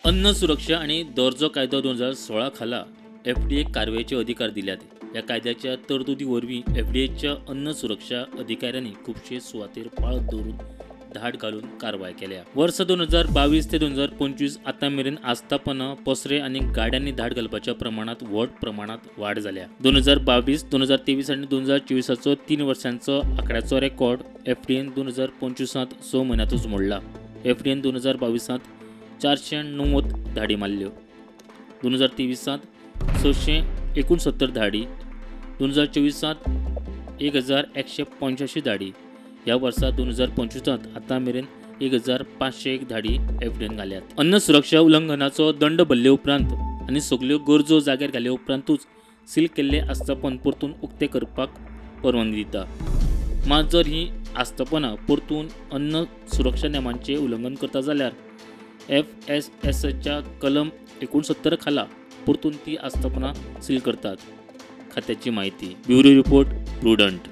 अन्न सुरक्षा आणि दर्जो कायदो 2016 खाला FDA कारवायेचे अधिकार दिल्यात. या कायद्याच्या तरतुदी वरवीं FDAच्या अन्न सुरक्षा अधिकाऱ्यांनी खुबशे सुवातेर पाळत दवरून धाड घालून कारवाय केल्या. वर्स 2022 ते 2025 आतां मेरेन आस्थापनां, पसरे आनी गाड्यांनी धाड घालपाच्या प्रमाणात व्हड प्रमाणात वाड जाल्या. 2022, 2023 आनी 2024 3 वर्सांचो आंकड्याचो रेकॉर्ड FDAन 2025 6 म्हयन्यांतूच मोडला. FDAन 2022 490 धाडी मारल्यो, 2023 669 धाडी, 2024 1185 धाडी. ह्या वर्सा 2025 आतां मेरेन 1501 धाडी FDAन घाल्यात. अन्न सुरक्षा उल्लंघनाचो दंड भरले उपरांत आनी सगल्यो गरजो जाग्यार घाले उपरांतूच सील केल्ले आस्थापन परतून उक्ते करपाक परवानगी दिता. मात जर ही आस्थापनां परतून अन्न सुरक्षा नेमांचे उल्लंघन करता जाल्यार FSSच्या कलम 69 खाला परतून ती आस्थापनां सील करतात. खात्याची माहिती. Bureau report, prudent.